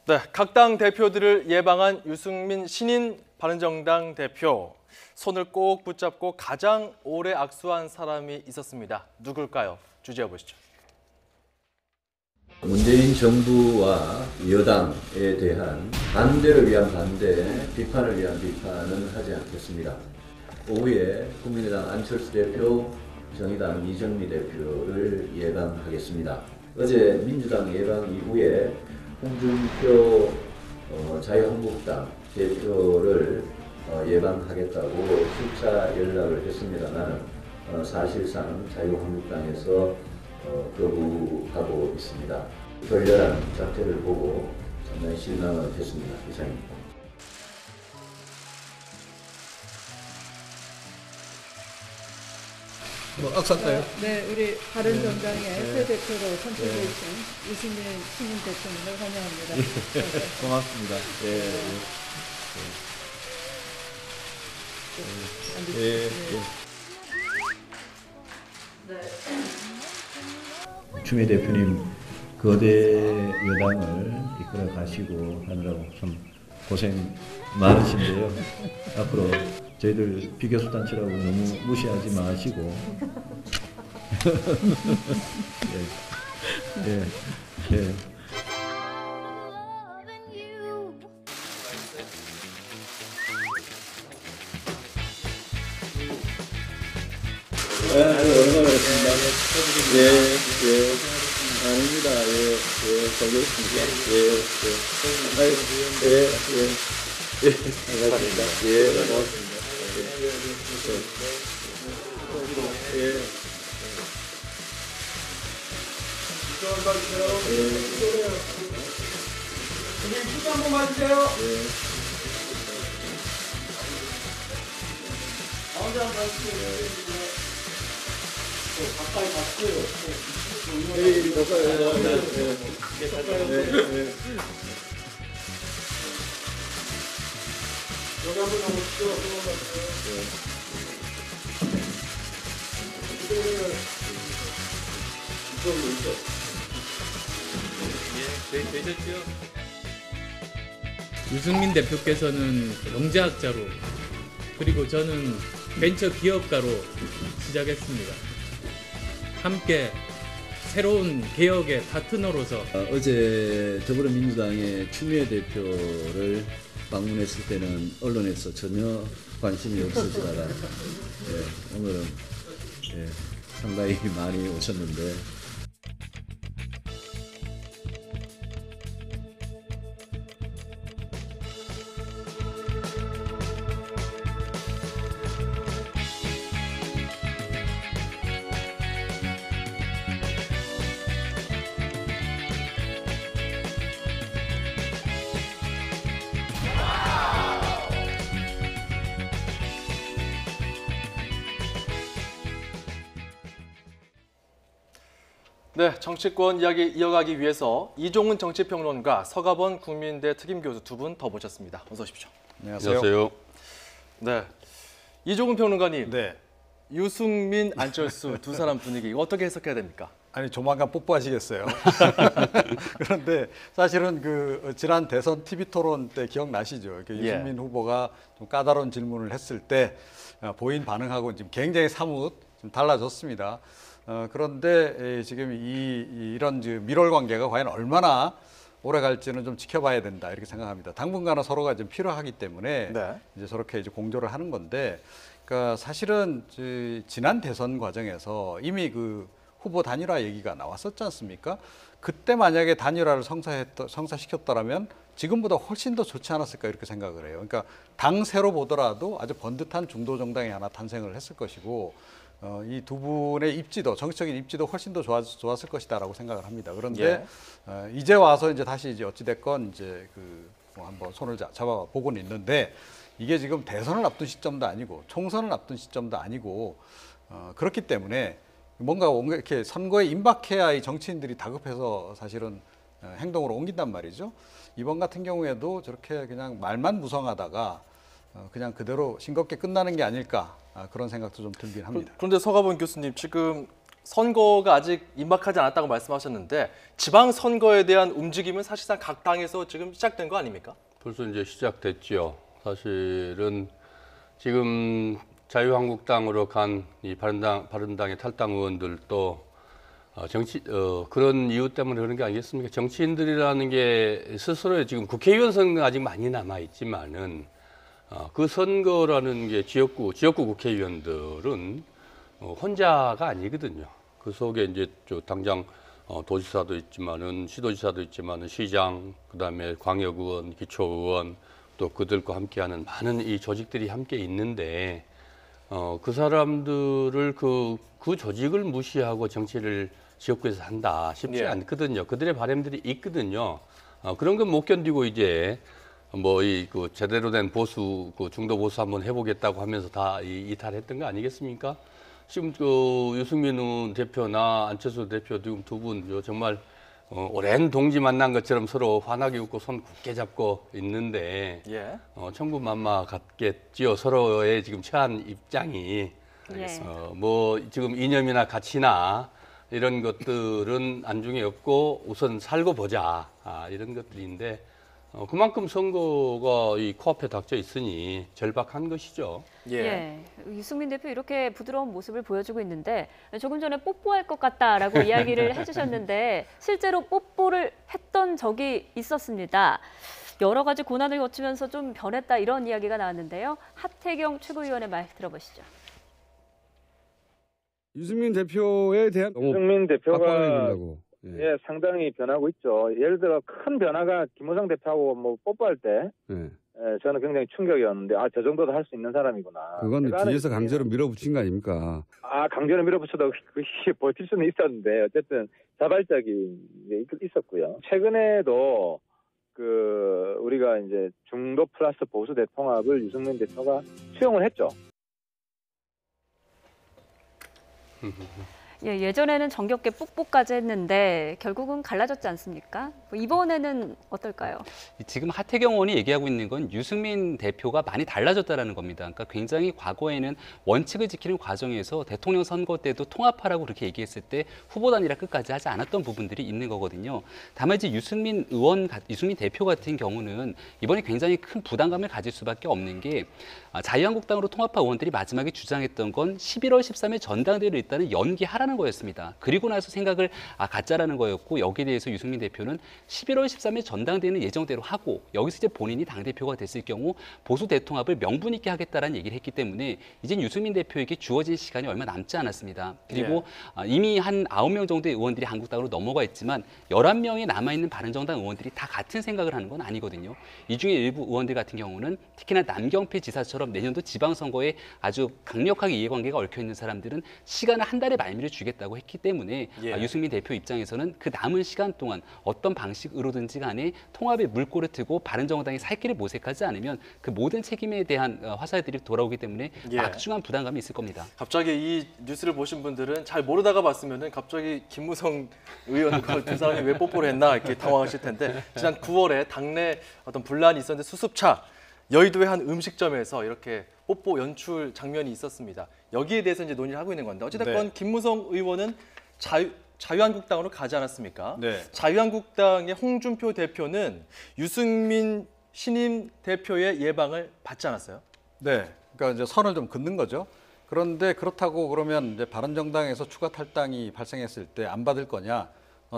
네, 각 당 대표들을 예방한 유승민 신인 바른정당 대표. 손을 꼭 붙잡고 가장 오래 악수한 사람이 있었습니다. 누굴까요? 주제해 보시죠. 문재인 정부와 여당에 대한 반대를 위한 반대, 비판을 위한 비판은 하지 않겠습니다. 오후에 국민의당 안철수 대표, 정의당 이정미 대표를 예방하겠습니다. 어제 민주당 예방 이후에 홍준표 자유한국당 대표를 예방하겠다고 수차 연락을 했습니다만 사실상 자유한국당에서 거부하고 있습니다. 결렬한 사태를 보고 상당히 실망을 했습니다. 이상입니다. 악수할까요? 네, 우리 바른정당의 새 대표로 선출되신 유승민 신인 대표님을 환영합니다. 고맙습니다. 추미애 대표님 거대 여당을 이끌어 가시고 하느라고 참 고생 많으신데요. 앞으로 저희들 비교수 단체라고 너무 무시하지 마시고 예. 얼마나 그렇습니다. 아닙니다. 잘 되겠습니다. 감사합니다. 고맙습니다. 한 번만 주세요. 가운데 한번 가주세요. 가까이 갔어요. 여기 한번 나오시죠. 되셨죠? 유승민 대표께서는 경제학자로 그리고 저는 벤처 기업가로 시작했습니다. 함께 새로운 개혁의 파트너로서 어제 더불어민주당의 추미애 대표를 방문했을 때는 언론에서 전혀 관심이 없으시다가 오늘은 상당히 많이 오셨는데 네, 정치권 이야기 이어가기 위해서 이종훈 정치평론가, 서가번 국민대 특임교수 두 분 더 모셨습니다. 어서 오십시오. 안녕하세요. 네, 이종훈 평론가님. 네. 유승민, 안철수 두 사람 분위기 이거 어떻게 해석해야 됩니까? 아니 조만간 뽀뽀하시겠어요. 그런데 사실은 그 지난 대선 TV 토론 때 기억나시죠? 유승민 후보가 좀 까다로운 질문을 했을 때 보인 반응하고 지금 굉장히 사뭇 좀 달라졌습니다. 그런데 지금 이런 밀월 관계가 과연 얼마나 오래 갈지는 좀 지켜봐야 된다 이렇게 생각합니다. 당분간은 서로가 좀 필요하기 때문에 이제 저렇게 이제 공조를 하는 건데, 그러니까 사실은 지난 대선 과정에서 이미 그 후보 단일화 얘기가 나왔었지 않습니까? 그때 만약에 단일화를 성사시켰더라면 지금보다 훨씬 더 좋지 않았을까 이렇게 생각을 해요. 그러니까 당세로 보더라도 아주 번듯한 중도 정당이 하나 탄생을 했을 것이고, 이 두 분의 입지도, 정치적인 입지도 훨씬 더 좋았을 것이다라고 생각을 합니다. 그런데 이제 와서 이제 다시 이제 어찌됐건 이제 뭐 한번 손을 잡아 보고는 있는데, 이게 지금 대선을 앞둔 시점도 아니고 총선을 앞둔 시점도 아니고 그렇기 때문에 뭔가 이렇게 선거에 임박해야 이 정치인들이 다급해서 사실은 행동으로 옮긴단 말이죠. 이번 같은 경우에도 저렇게 그냥 말만 무성하다가 그냥 그대로 싱겁게 끝나는 게 아닐까, 그런 생각도 좀 들긴 합니다. 그런데 서가본 교수님, 지금 선거가 아직 임박하지 않았다고 말씀하셨는데 지방 선거에 대한 움직임은 사실상 각 당에서 지금 시작된 거 아닙니까? 벌써 이제 시작됐지요. 사실은 지금 자유한국당으로 간 이 바른당의 탈당 의원들도 그런 이유 때문에 그런 게 아니겠습니까? 정치인들이라는 게 스스로의 지금 국회의원 선거가 아직 많이 남아 있지만은 그 선거라는 게 지역구 국회의원들은 혼자가 아니거든요. 그 속에 이제 당장 도지사도 있지만은 시도지사도 있지만은 시장, 그다음에 광역의원, 기초의원 또 그들과 함께하는 많은 이 조직들이 함께 있는데 그 사람들을 그 조직을 무시하고 정치를 지역구에서 한다 쉽지 예. 않거든요. 그들의 바람들이 있거든요. 그런 건 못 견디고 이제 그 제대로 된 보수, 그 중도 보수 한번 해보겠다고 하면서 다 이탈했던 거 아니겠습니까? 지금 그 유승민 대표나 안철수 대표 지금 두 분 정말 오랜 동지 만난 것처럼 서로 환하게 웃고 손 굳게 잡고 있는데 예. 천군만마 같겠지요. 서로의 지금 처한 입장이 지금 이념이나 가치나 이런 것들은 안중에 없고 우선 살고 보자 이런 것들인데 그만큼 선거가 이 코앞에 닥쳐 있으니 절박한 것이죠. 예. 유승민 대표 이렇게 부드러운 모습을 보여주고 있는데 조금 전에 뽀뽀할 것 같다라고 이야기를 해주셨는데 실제로 뽀뽀를 했던 적이 있었습니다. 여러 가지 고난을 거치면서 좀 변했다 이런 이야기가 나왔는데요. 하태경 최고위원의 말 들어보시죠. 유승민 대표에 대한 유승민 대표가 예. 상당히 변하고 있죠. 예를 들어 큰 변화가 김무성 대표하고 뭐 뽀뽀할 때 저는 굉장히 충격이었는데 저 정도도 할 수 있는 사람이구나. 그건 뒤에서 강제로 밀어붙인 거 아닙니까? 강제로 밀어붙여도 그것이 버틸 수는 있었는데 어쨌든 자발적인 게 있었고요. 최근에도 우리가 이제 중도 플러스 보수 대통합을 유승민 대표가 수용을 했죠. 예전에는 정겹게 뽀뽀까지 했는데 결국은 갈라졌지 않습니까? 이번에는 어떨까요? 지금 하태경 의원이 얘기하고 있는 건 유승민 대표가 많이 달라졌다는 겁니다. 그러니까 굉장히 과거에는 원칙을 지키는 과정에서 대통령 선거 때도 통합하라고 그렇게 얘기했을 때 후보 단일화 끝까지 하지 않았던 부분들이 있는 거거든요. 다만 이제 유승민 대표 같은 경우는 이번에 굉장히 큰 부담감을 가질 수밖에 없는 게 자유한국당으로 통합한 의원들이 마지막에 주장했던 건 11월 13일 전당대회를 일단은 연기하라는 거였습니다. 그리고 나서 생각을 갖자라는 거였고 여기에 대해서 유승민 대표는 11월 13일 전당대회는 예정대로 하고 여기서 이제 본인이 당대표가 됐을 경우 보수 대통합을 명분 있게 하겠다라는 얘기를 했기 때문에 이젠 유승민 대표에게 주어진 시간이 얼마 남지 않았습니다. 그리고 이미 한 9명 정도의 의원들이 한국당으로 넘어가 있지만 11명이 남아있는 바른정당 의원들이 다 같은 생각을 하는 건 아니거든요. 이 중에 일부 의원들 같은 경우는 특히나 남경필 지사처럼 내년도 지방선거에 아주 강력하게 이해관계가 얽혀있는 사람들은 시간을 한 달의 말미를 주겠다고 했기 때문에 유승민 대표 입장에서는 그 남은 시간 동안 어떤 방식으로든지 간에 통합의 물꼬를 트고 바른정당이 살 길을 모색하지 않으면 그 모든 책임에 대한 화살들이 돌아오기 때문에 막중한 부담감이 있을 겁니다. 갑자기 이 뉴스를 보신 분들은 잘 모르다가 봤으면은 갑자기 김무성 의원과 두 사람이 왜 뽀뽀를 했나 이렇게 당황하실 텐데 지난 9월에 당내 어떤 분란이 있었는데 수습차 여의도의 한 음식점에서 이렇게 뽀뽀 연출 장면이 있었습니다. 여기에 대해서 이제 논의를 하고 있는 건데 어찌됐건 김무성 의원은 자유한국당으로 가지 않았습니까? 자유한국당의 홍준표 대표는 유승민 신임 대표의 예방을 받지 않았어요? 네, 그러니까 이제 선을 좀 긋는 거죠. 그런데 그렇다고 그러면 이제 바른정당에서 추가 탈당이 발생했을 때 안 받을 거냐?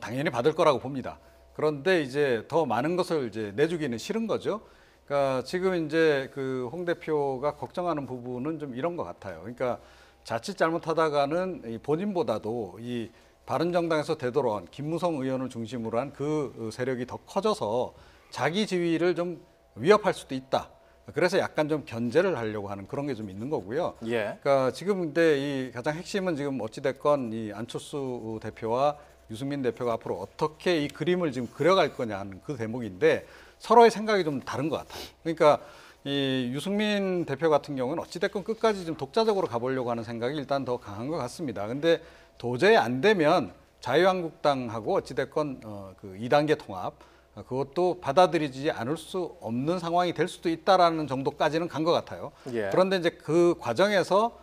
당연히 받을 거라고 봅니다. 그런데 이제 더 많은 것을 이제 내주기는 싫은 거죠. 그러니까 지금 이제 그 홍 대표가 걱정하는 부분은 좀 이런 것 같아요. 그러니까 자칫 잘못하다가는 본인보다도 이 바른정당에서 되돌아온 김무성 의원을 중심으로 한 그 세력이 더 커져서 자기 지위를 좀 위협할 수도 있다. 그래서 약간 좀 견제를 하려고 하는 그런 게 좀 있는 거고요. 그러니까 지금 근데 이 가장 핵심은 지금 어찌됐건 이 안철수 대표와 유승민 대표가 앞으로 어떻게 이 그림을 지금 그려갈 거냐 하는 그 대목인데 서로의 생각이 좀 다른 것 같아요. 그러니까 이 유승민 대표 같은 경우는 어찌됐건 끝까지 좀 독자적으로 가보려고 하는 생각이 일단 더 강한 것 같습니다. 근데 도저히 안 되면 자유한국당하고 어찌됐건 그 2단계 통합 그것도 받아들이지 않을 수 없는 상황이 될 수도 있다라는 정도까지는 간 것 같아요. 그런데 이제 그 과정에서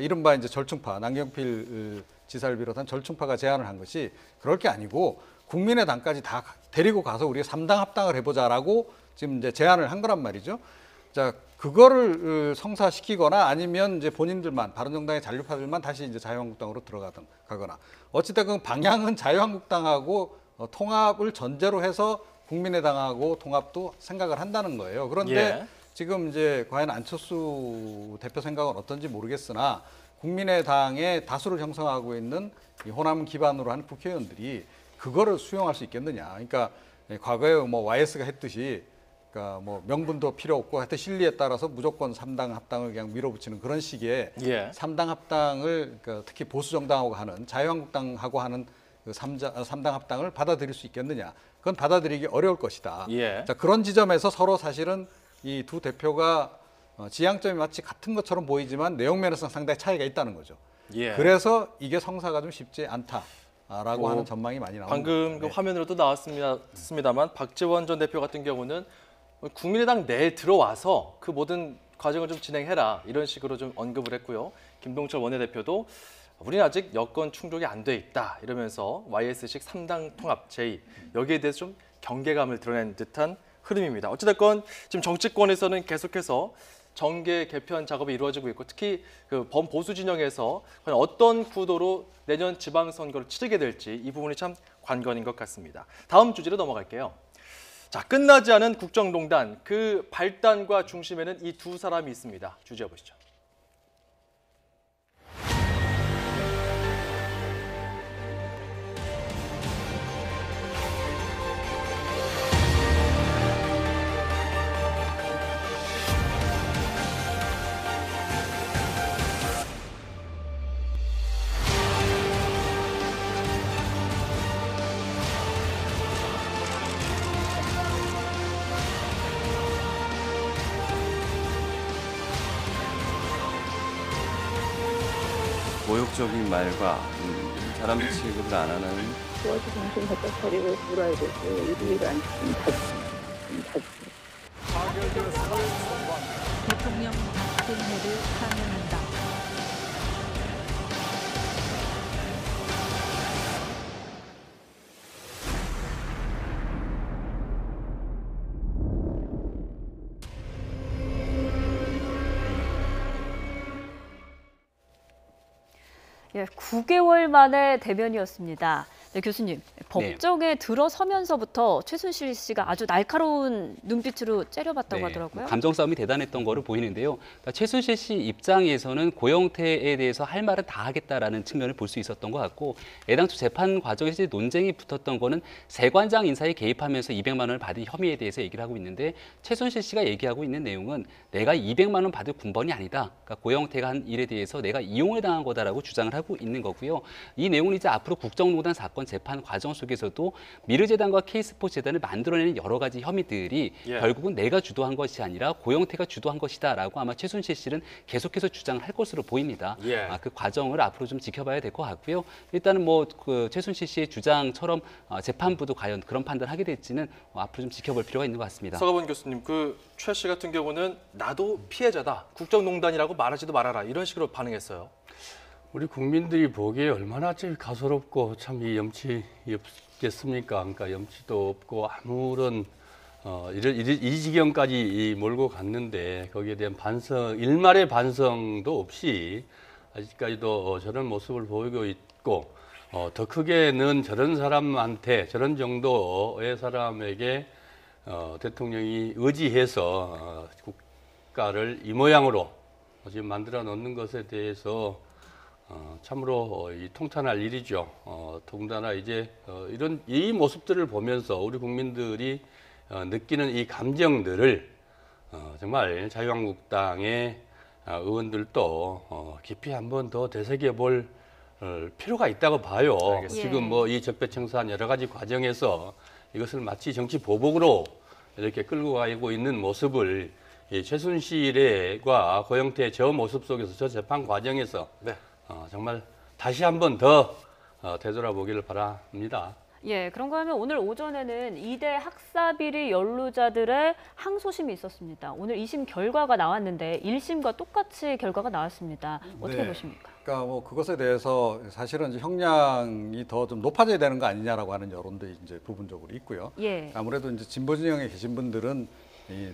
이른바 이제 절충파 남경필 지사를 비롯한 절충파가 제안을 한 것이 그럴 게 아니고 국민의당까지 다 데리고 가서 우리가 3당 합당을 해보자라고 지금 이제 제안을 한 거란 말이죠. 자, 그거를 성사시키거나 아니면 이제 본인들만 바른정당의 잔류파들만 다시 이제 자유한국당으로 가거나 어찌됐든 방향은 자유한국당하고 통합을 전제로 해서 국민의당하고 통합도 생각을 한다는 거예요. 그런데 예. 지금 이제 과연 안철수 대표 생각은 어떤지 모르겠으나 국민의당의 다수를 형성하고 있는 이 호남 기반으로 하는 국회의원들이 그거를 수용할 수 있겠느냐. 그러니까 과거에 뭐 YS가 했듯이 그러니까 뭐 명분도 필요 없고 하여튼 실리에 따라서 무조건 3당 합당을 그냥 밀어붙이는 그런 식의 예. 3당 합당을 그러니까 특히 보수 정당하고 하는 자유한국당하고 하는 그 3당 합당을 받아들일 수 있겠느냐. 그건 받아들이기 어려울 것이다. 예. 자, 그런 지점에서 서로 사실은 이 두 대표가 지향점이 마치 같은 것처럼 보이지만 내용 면에서 상당히 차이가 있다는 거죠. 예. 그래서 이게 성사가 좀 쉽지 않다라고 하는 전망이 많이 나옵니다. 방금 그 화면으로도 나왔습니다만 박지원 전 대표 같은 경우는 국민의당 내에 들어와서 그 모든 과정을 좀 진행해라 이런 식으로 좀 언급을 했고요. 김동철 원내대표도 우리는 아직 여권 충족이 안 돼 있다 이러면서 YS식 3당 통합 제의 여기에 대해서 좀 경계감을 드러낸 듯한 흐름입니다. 어찌됐건 지금 정치권에서는 계속해서 정계 개편 작업이 이루어지고 있고 특히 그 범보수 진영에서 과연 어떤 구도로 내년 지방선거를 치르게 될지 이 부분이 참 관건인 것 같습니다. 다음 주제로 넘어갈게요. 자, 끝나지 않은 국정농단 그 발단과 중심에는 이 두 사람이 있습니다. 주제해 보시죠. 모욕적인 말과 사람 취급을 안 하는 도와주 정신 바짝 차리고 물어야 되고 유일한 대통령 박근혜를 사면한다. 예, 9개월 만에 대면이었습니다. 네, 교수님, 법정에 들어서면서부터 최순실 씨가 아주 날카로운 눈빛으로 째려봤다고 하더라고요. 감정 싸움이 대단했던 거로 보이는데요. 그러니까 최순실 씨 입장에서는 고영태에 대해서 할 말은 다 하겠다라는 측면을 볼 수 있었던 것 같고 애당초 재판 과정에서 논쟁이 붙었던 거는 세관장 인사에 개입하면서 200만 원을 받은 혐의에 대해서 얘기를 하고 있는데 최순실 씨가 얘기하고 있는 내용은 내가 200만 원 받을 군번이 아니다. 그러니까 고영태가 한 일에 대해서 내가 이용을 당한 거다라고 주장을 하고 있는 거고요. 이 내용은 이제 앞으로 국정농단 사건 재판 과정 속에서도 미르재단과 K스포츠재단을 만들어내는 여러 가지 혐의들이 결국은 내가 주도한 것이 아니라 고영태가 주도한 것이다라고 아마 최순실 씨는 계속해서 주장을 할 것으로 보입니다. 그 과정을 앞으로 좀 지켜봐야 될 것 같고요. 일단은 뭐 그 최순실 씨의 주장처럼 재판부도 과연 그런 판단을 하게 될지는 앞으로 좀 지켜볼 필요가 있는 것 같습니다. 서가본 교수님, 그 최 씨 같은 경우는 나도 피해자다, 국정농단이라고 말하지도 말아라 이런 식으로 반응했어요. 우리 국민들이 보기에 얼마나 좀 가소롭고 참 이 염치 없겠습니까? 그러니까 염치도 없고 아무런 이 지경까지 몰고 갔는데 거기에 대한 반성, 일말의 반성도 없이 아직까지도 저런 모습을 보이고 있고 더 크게는 저런 사람한테 저런 정도의 사람에게 대통령이 의지해서 국가를 이 모양으로 지금 만들어 놓는 것에 대해서 참으로 통탄할 일이죠. 더군다나 이제 이런 이 모습들을 보면서 우리 국민들이 느끼는 이 감정들을 정말 자유한국당의 의원들도 깊이 한번 더 되새겨볼 필요가 있다고 봐요. 지금 뭐 이 적폐청산 여러 가지 과정에서 이것을 마치 정치 보복으로 이렇게 끌고 가고 있는 모습을 이 최순실과 고영태의 저 모습 속에서 저 재판 과정에서 정말 다시 한 번 더 되돌아보기를 바랍니다. 예, 그런가 하면 오늘 오전에는 이대 학사비리 연루자들의 항소심이 있었습니다. 오늘 2심 결과가 나왔는데 1심과 똑같이 결과가 나왔습니다. 어떻게 네. 보십니까? 그러니까 뭐 그것에 대해서 사실은 이제 형량이 더 좀 높아져야 되는 거 아니냐라고 하는 여론도 이제 부분적으로 있고요. 예. 아무래도 이제 진보 진영에 계신 분들은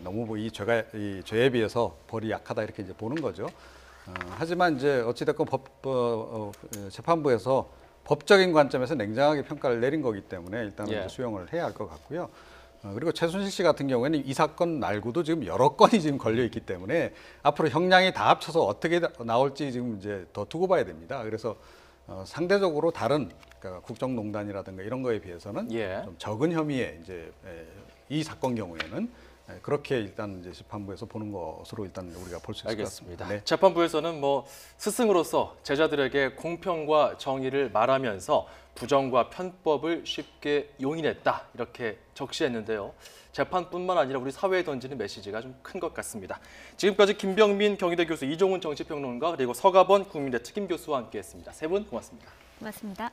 너무 뭐 이 죄에 비해서 벌이 약하다 이렇게 이제 보는 거죠. 하지만 이제 어찌됐건 재판부에서 법적인 관점에서 냉정하게 평가를 내린 거기 때문에 일단은 이제 수용을 해야 할 것 같고요. 그리고 최순실 씨 같은 경우에는 이 사건 말고도 지금 여러 건이 지금 걸려 있기 때문에 앞으로 형량이 다 합쳐서 어떻게 나올지 지금 이제 더 두고 봐야 됩니다. 그래서 상대적으로 다른 그러니까 국정농단이라든가 이런 거에 비해서는 좀 적은 혐의에 이제 이 사건 경우에는 그렇게 일단 이제 재판부에서 보는 것으로 일단 우리가 볼 수 있을 것 같습니다. 네. 재판부에서는 뭐 스승으로서 제자들에게 공평과 정의를 말하면서 부정과 편법을 쉽게 용인했다 이렇게 적시했는데요. 재판뿐만 아니라 우리 사회에 던지는 메시지가 좀 큰 것 같습니다. 지금까지 김병민 경희대 교수, 이종훈 정치평론가 그리고 서가번 국민대 특임교수와 함께했습니다. 세 분 고맙습니다. 고맙습니다.